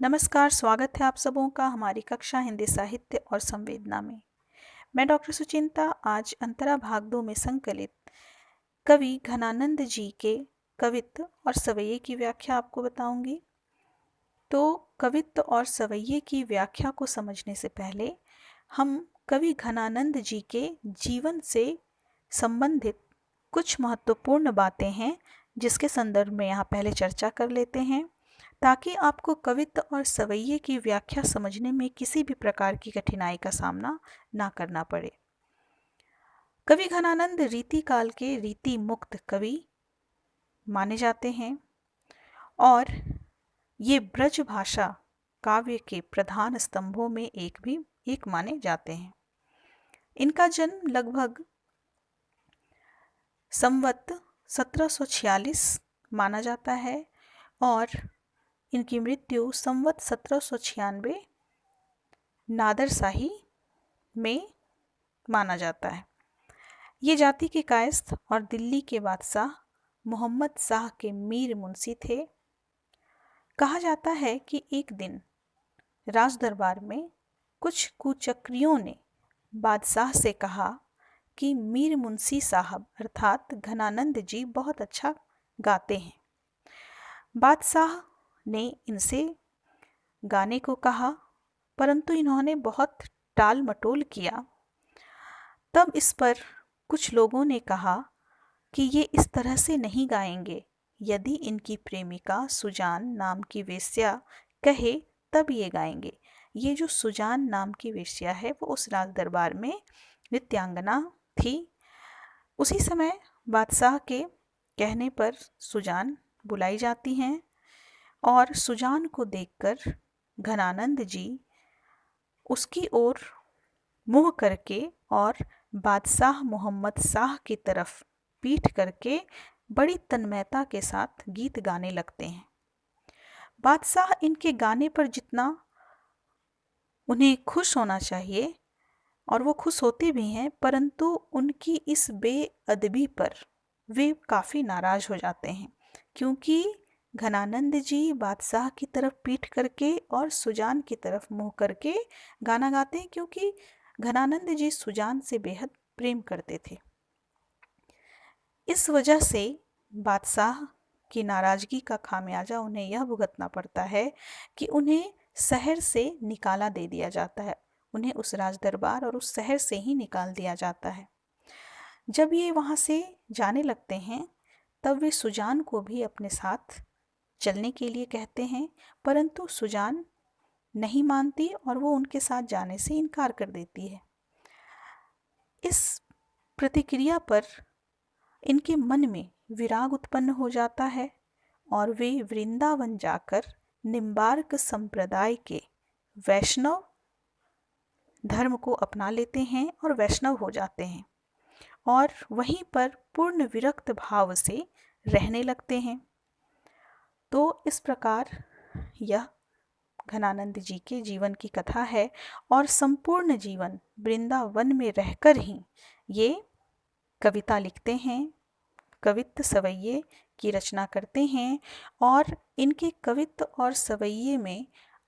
नमस्कार, स्वागत है आप सबों का हमारी कक्षा हिंदी साहित्य और संवेदना में। मैं डॉक्टर सुचिंता आज अंतरा भाग 2 में संकलित कवि घनानंद जी के कवित्व और सवैये की व्याख्या आपको बताऊंगी। तो कवित्व और सवैये की व्याख्या को समझने से पहले हम कवि घनानंद जी के जीवन से संबंधित कुछ महत्वपूर्ण बातें हैं जिसके संदर्भ में यहाँ पहले चर्चा कर लेते हैं, ताकि आपको कवित्व और सवैये की व्याख्या समझने में किसी भी प्रकार की कठिनाई का सामना ना करना पड़े। कवि घनानंद रीति काल के रीति मुक्त कवि माने जाते हैं और ये ब्रज भाषा काव्य के प्रधान स्तंभों में एक माने जाते हैं। इनका जन्म लगभग संवत 1746 माना जाता है और इनकी मृत्यु संवत 1796 नादरशाही में माना जाता है। ये जाति के कायस्थ और दिल्ली के बादशाह मोहम्मद शाह के मीर मुंशी थे। कहा जाता है कि एक दिन राज दरबार में कुछ कुचक्रियों ने बादशाह से कहा कि मीर मुंशी साहब अर्थात घनानंद जी बहुत अच्छा गाते हैं। बादशाह ने इनसे गाने को कहा, परंतु इन्होंने बहुत टाल मटोल किया। तब इस पर कुछ लोगों ने कहा कि ये इस तरह से नहीं गाएंगे, यदि इनकी प्रेमिका सुजान नाम की वेश्या कहे तब ये गाएंगे। ये जो सुजान नाम की वेश्या है वो उस राज दरबार में नृत्यांगना थी। उसी समय बादशाह के कहने पर सुजान बुलाई जाती हैं और सुजान को देखकर घनानंद जी उसकी ओर मुँह करके और बादशाह मोहम्मद शाह की तरफ पीठ करके बड़ी तन्मयता के साथ गीत गाने लगते हैं। बादशाह इनके गाने पर जितना उन्हें खुश होना चाहिए और वो खुश होते भी हैं, परंतु उनकी इस बेअदबी पर वे काफ़ी नाराज़ हो जाते हैं, क्योंकि घनानंद जी बादशाह की तरफ पीठ करके और सुजान की तरफ मुँह करके गाना गाते हैं, क्योंकि घनानंद जी सुजान से बेहद प्रेम करते थे। इस वजह से बादशाह की नाराज़गी का खामियाजा उन्हें यह भुगतना पड़ता है कि उन्हें शहर से निकाला दे दिया जाता है। उन्हें उस राज दरबार और उस शहर से ही निकाल दिया जाता है। जब ये वहाँ से जाने लगते हैं तब वे सुजान को भी अपने साथ चलने के लिए कहते हैं, परंतु सुजान नहीं मानती और वो उनके साथ जाने से इनकार कर देती है। इस प्रतिक्रिया पर इनके मन में विराग उत्पन्न हो जाता है और वे वृंदावन जाकर निम्बार्क संप्रदाय के वैष्णव धर्म को अपना लेते हैं और वैष्णव हो जाते हैं और वहीं पर पूर्ण विरक्त भाव से रहने लगते हैं। तो इस प्रकार यह घनानंद जी के जीवन की कथा है और संपूर्ण जीवन वृंदावन में रहकर ही ये कविता लिखते हैं, कवित्व सवैये की रचना करते हैं। और इनके कवित्व और सवैये में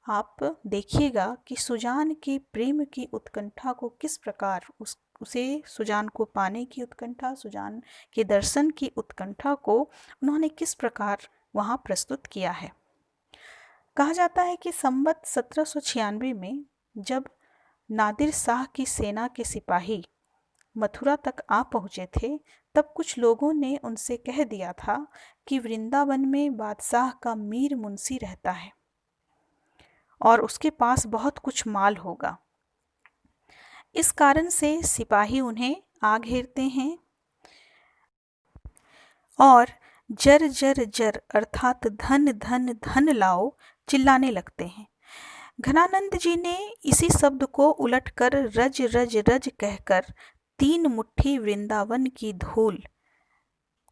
आप देखिएगा कि सुजान के प्रेम की उत्कंठा को किस प्रकार उसे सुजान को पाने की उत्कंठा, सुजान के दर्शन की उत्कंठा को उन्होंने किस प्रकार वहाँ प्रस्तुत किया है। कहा जाता है कि संवत 1796 में जब नादिर शाह की सेना के सिपाही मथुरा तक आ पहुँचे थे, तब कुछ लोगों ने उनसे कह दिया था कि वृंदावन में बादशाह का मीर मुंशी रहता है और उसके पास बहुत कुछ माल होगा। इस कारण से सिपाही उन्हें आ घेरते हैं और जर जर जर अर्थात धन धन धन लाओ चिल्लाने लगते हैं। घनानंद जी ने इसी शब्द को उलटकर रज रज रज कहकर 3 मुट्ठी वृंदावन की धूल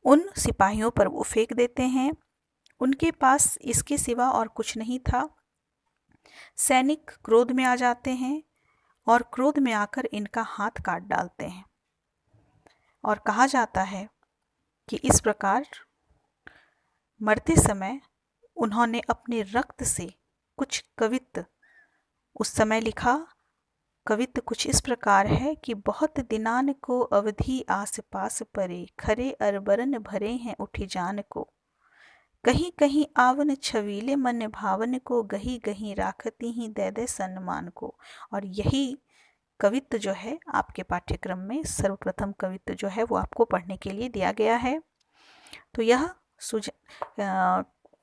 उन सिपाहियों पर वो फेंक देते हैं। उनके पास इसके सिवा और कुछ नहीं था। सैनिक क्रोध में आ जाते हैं और क्रोध में आकर इनका हाथ काट डालते हैं और कहा जाता है कि इस प्रकार मरते समय उन्होंने अपने रक्त से कुछ कवित्त उस समय लिखा। कवित्त कुछ इस प्रकार है कि बहुत दिनान को अवधि आस पास परे, खरे अरबरन भरे हैं उठी जान को। कहीं कहीं आवन छवीले मन भावन को, गही गही राखती ही दे दे सम्मान को। और यही कवित्त जो है आपके पाठ्यक्रम में सर्वप्रथम कवित्त जो है वो आपको पढ़ने के लिए दिया गया है। तो यह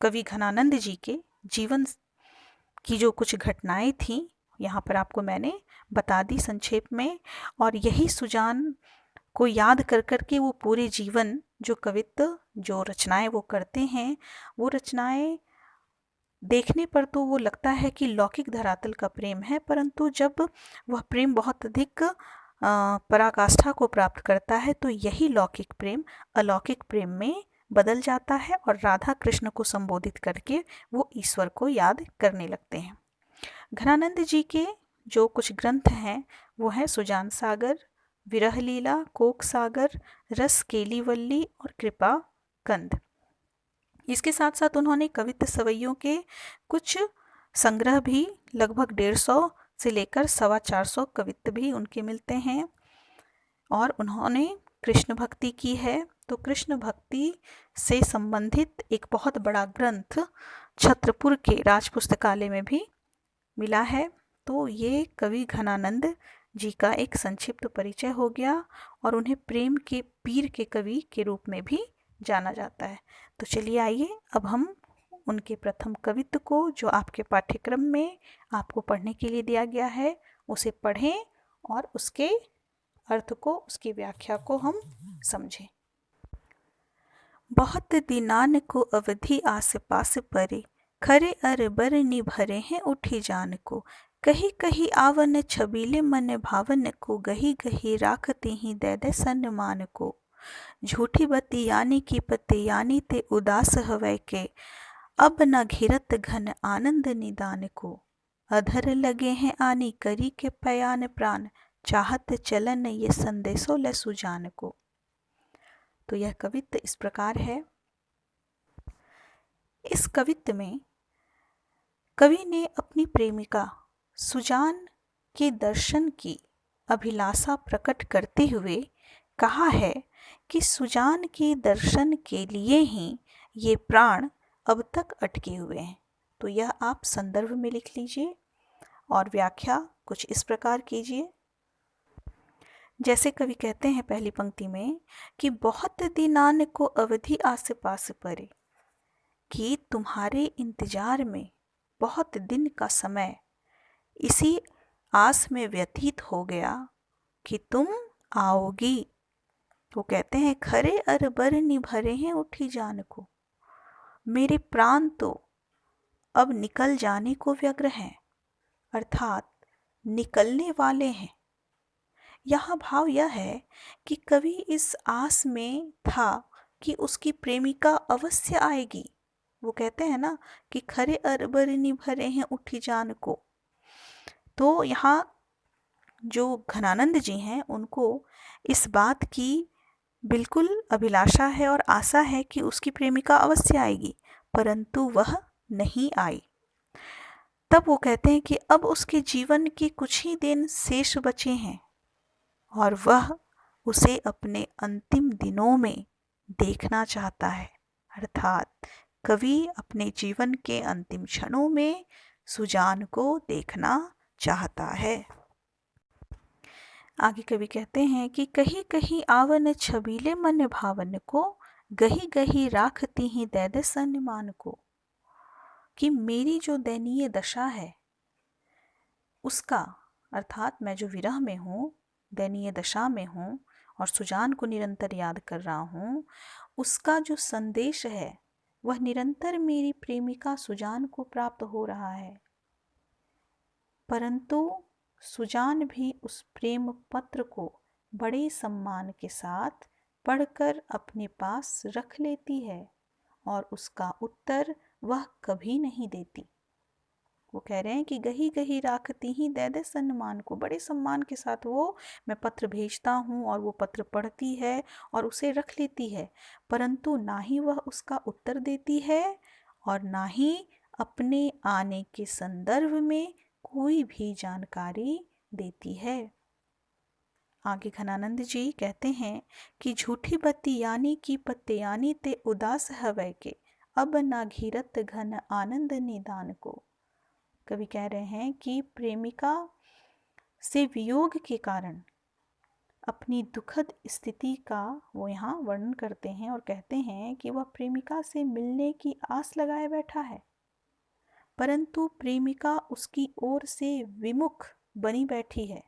कवि घनानंद जी के जीवन की जो कुछ घटनाएं थीं यहाँ पर आपको मैंने बता दी संक्षेप में। और यही सुजान को याद कर कर के वो पूरे जीवन जो कवित्त जो रचनाएं वो करते हैं, वो रचनाएं देखने पर तो वो लगता है कि लौकिक धरातल का प्रेम है, परंतु जब वह प्रेम बहुत अधिक पराकाष्ठा को प्राप्त करता है तो यही लौकिक प्रेम अलौकिक प्रेम में बदल जाता है और राधा कृष्ण को संबोधित करके वो ईश्वर को याद करने लगते हैं। घनानंद जी के जो कुछ ग्रंथ हैं वो हैं सुजान सागर, विरह लीला, कोक सागर, रस केलीवल्ली और कृपा कंद। इसके साथ साथ उन्होंने कवित्त सवैयों के कुछ संग्रह भी लगभग 150 से लेकर 450 कवित्त भी उनके मिलते हैं। और उन्होंने कृष्ण भक्ति की है, तो कृष्ण भक्ति से संबंधित एक बहुत बड़ा ग्रंथ छत्रपुर के राज पुस्तकालय में भी मिला है। तो ये कवि घनानंद जी का एक संक्षिप्त परिचय हो गया और उन्हें प्रेम के पीर के कवि के रूप में भी जाना जाता है। तो चलिए आइए अब हम उनके प्रथम कवित्त को जो आपके पाठ्यक्रम में आपको पढ़ने के लिए दिया गया है उसे पढ़ें और उसके अर्थ को, उसकी व्याख्या को हम समझें। बहुत दिनान को अवधि आस पास परे, खरे अरबर निभरे हैं उठी जान को। कही कही आवन छबीले मन भावन को, गही गही राखती ही दे दे सम्मान को। झूठी बती यानी की पति यानी ते उदास हवै के, अब न घिरत घन आनंद निदान को। अधर लगे हैं आनी करी के पयान प्राण, चाहत चलन ये संदेशो ले सुजान को। तो यह कवित्त इस प्रकार है। इस कवित्त में कवि ने अपनी प्रेमिका सुजान के दर्शन की अभिलाषा प्रकट करते हुए कहा है कि सुजान के दर्शन के लिए ही ये प्राण अब तक अटके हुए हैं। तो यह आप संदर्भ में लिख लीजिए और व्याख्या कुछ इस प्रकार कीजिए। जैसे कवि कहते हैं पहली पंक्ति में कि बहुत दिनान को अवधि आस पास परे, कि तुम्हारे इंतजार में बहुत दिन का समय इसी आस में व्यतीत हो गया कि तुम आओगी। वो कहते हैं खरे अरबर निभरे हैं उठी जान को, मेरे प्राण तो अब निकल जाने को व्यग्र हैं, अर्थात निकलने वाले हैं। यहाँ भाव यह है कि कवि इस आस में था कि उसकी प्रेमिका अवश्य आएगी। वो कहते हैं ना कि खरे अरबर निभरे हैं उठी जान को। तो यहाँ जो घनानंद जी हैं उनको इस बात की बिल्कुल अभिलाषा है और आशा है कि उसकी प्रेमिका अवश्य आएगी, परंतु वह नहीं आई। तब वो कहते हैं कि अब उसके जीवन के कुछ ही दिन शेष बचे हैं और वह उसे अपने अंतिम दिनों में देखना चाहता है। अर्थात कवि अपने जीवन के अंतिम क्षणों में सुजान को देखना चाहता है। आगे कवि कहते हैं कि कहीं कहीं आवन छबीले मन भावन को, गही गही राखती ही दे दे सम्मान को। कि मेरी जो दयनीय दशा है उसका, अर्थात मैं जो विरह में हूँ, दयनीय दशा में हूँ और सुजान को निरंतर याद कर रहा हूँ, उसका जो संदेश है वह निरंतर मेरी प्रेमिका सुजान को प्राप्त हो रहा है। परंतु सुजान भी उस प्रेम पत्र को बड़े सम्मान के साथ पढ़कर अपने पास रख लेती है और उसका उत्तर वह कभी नहीं देती। वो कह रहे हैं कि गही गही राखती ही दे दे सम्मान को, बड़े सम्मान के साथ वो मैं पत्र भेजता हूँ और वो पत्र पढ़ती है और उसे रख लेती है, परंतु ना ही वह उसका उत्तर देती है और ना ही अपने आने के संदर्भ में कोई भी जानकारी देती है। आगे घनानंद जी कहते हैं कि झूठी बत्ती यानी कि पत्ते यानी ते उदास हवै के, अब ना घिरत घन आनंद निदान को। कवि कह रहे हैं कि प्रेमिका से वियोग के कारण अपनी दुखद स्थिति का वो यहाँ वर्णन करते हैं और कहते हैं कि वह प्रेमिका से मिलने की आस लगाए बैठा है, परंतु प्रेमिका उसकी ओर से विमुख बनी बैठी है।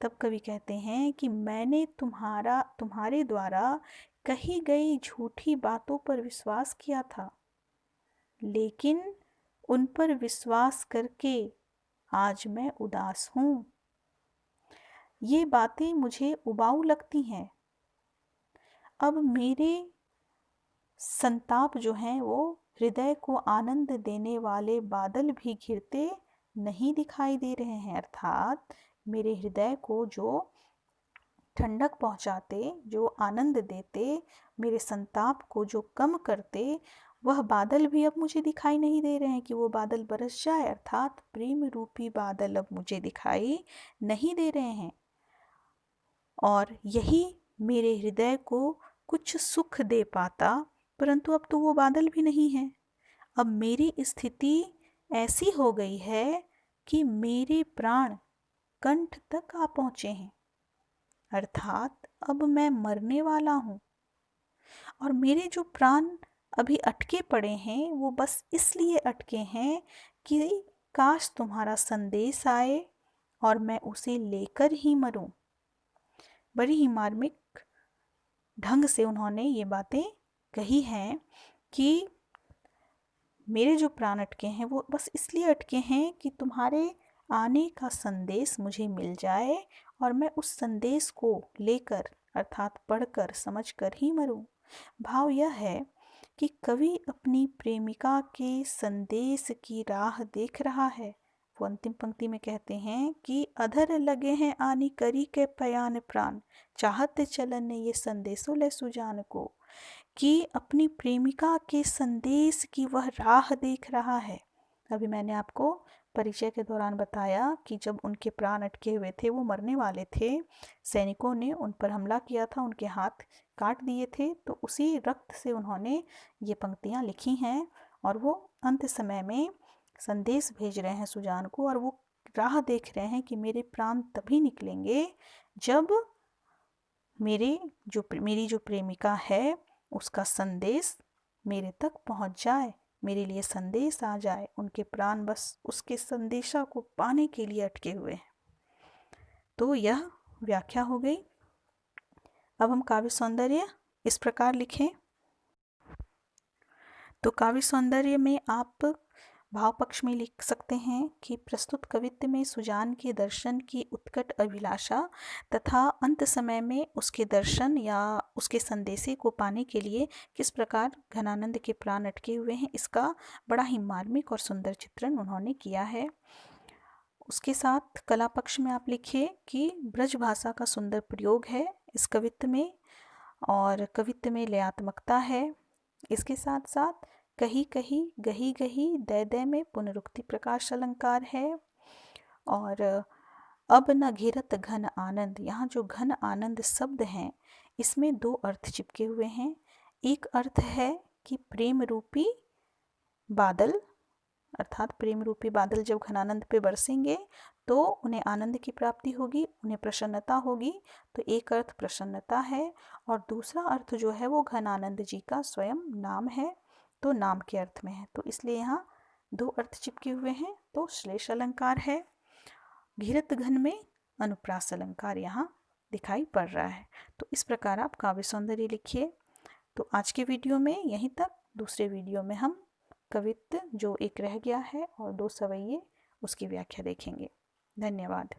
तब कवि कहते हैं कि मैंने तुम्हारे द्वारा कही गई झूठी बातों पर विश्वास किया था, लेकिन उन पर विश्वास करके आज मैं उदास हूँ। ये बातें मुझे उबाऊ लगती हैं। अब मेरे संताप जो हैं वो हृदय को आनंद देने वाले बादल भी घिरते नहीं दिखाई दे रहे हैं, अर्थात मेरे हृदय को जो ठंडक पहुंचाते, जो आनंद देते, मेरे संताप को जो कम करते, वह बादल भी अब मुझे दिखाई नहीं दे रहे हैं कि वो बादल बरस जाए, अर्थात प्रेम रूपी बादल अब मुझे दिखाई नहीं दे रहे हैं। और यही मेरे हृदय को कुछ सुख दे पाता, परंतु अब तो वो बादल भी नहीं है। अब मेरी स्थिति ऐसी हो गई है कि मेरे प्राण कंठ तक आ पहुँचे हैं, अर्थात अब मैं मरने वाला हूँ। और मेरे जो प्राण अभी अटके पड़े हैं वो बस इसलिए अटके हैं कि काश तुम्हारा संदेश आए और मैं उसे लेकर ही मरूं। बड़ी ही मार्मिक ढंग से उन्होंने ये बातें कही हैं कि मेरे जो प्राण अटके हैं वो बस इसलिए अटके हैं कि तुम्हारे आने का संदेश मुझे मिल जाए और मैं उस संदेश को लेकर अर्थात पढ़कर समझकर ही मरूं। भाव यह है कि कवि अपनी प्रेमिका के संदेश की राह देख रहा है। वो अंतिम पंक्ति में कहते हैं कि अधर लगे हैं आनी करी के पयान प्राण, चाहत चलन ये संदेशों ले सुजान को। कि अपनी प्रेमिका के संदेश की वह राह देख रहा है। अभी मैंने आपको परिचय के दौरान बताया कि जब उनके प्राण अटके हुए थे, वो मरने वाले थे, सैनिकों ने उन पर हमला किया था, उनके हाथ काट दिए थे, तो उसी रक्त से उन्होंने ये पंक्तियाँ लिखी हैं और वो अंत समय में संदेश भेज रहे हैं सुजान को, और वो राह देख रहे हैं कि मेरे प्राण तभी निकलेंगे जब मेरी जो प्रेमिका है उसका संदेश मेरे तक पहुंच जाए, मेरे लिए संदेश आ जाए। उनके प्राण बस उसके संदेशा को पाने के लिए अटके हुए हैं। तो यह व्याख्या हो गई। अब हम काव्य सौंदर्य इस प्रकार लिखें। तो काव्य सौंदर्य में आप भाव पक्ष में लिख सकते हैं कि प्रस्तुत कवित्व में सुजान के दर्शन की उत्कट अभिलाषा तथा अंत समय में उसके दर्शन या उसके संदेशे को पाने के लिए किस प्रकार घनानंद के प्राण अटके हुए हैं, इसका बड़ा ही मार्मिक और सुंदर चित्रण उन्होंने किया है। उसके साथ कला पक्ष में आप लिखिए कि ब्रज भाषा का सुंदर प्रयोग है इस कवित्व में और कवित्व में लयात्मकता है। इसके साथ साथ कही कही गही गही दय दय में पुनरुक्ति प्रकाश अलंकार है। और अब न घिरत घन आनंद, यहाँ जो घन आनंद शब्द हैं इसमें दो अर्थ चिपके हुए हैं। एक अर्थ है कि प्रेम रूपी बादल, अर्थात प्रेम रूपी बादल जब घनानंद पे बरसेंगे तो उन्हें आनंद की प्राप्ति होगी, उन्हें प्रसन्नता होगी। तो एक अर्थ प्रसन्नता है और दूसरा अर्थ जो है वो घनानंद जी का स्वयं नाम है, तो नाम के अर्थ में है। तो इसलिए यहाँ दो अर्थ चिपके हुए हैं। तो श्लेष अलंकार है, घिरत घन में अनुप्रास अलंकार यहाँ दिखाई पड़ रहा है। तो इस प्रकार आप काव्य सौंदर्य लिखिए। तो आज के वीडियो में यहीं तक। दूसरे वीडियो में हम कवित्व जो एक रह गया है और दो सवैये उसकी व्याख्या देखेंगे। धन्यवाद।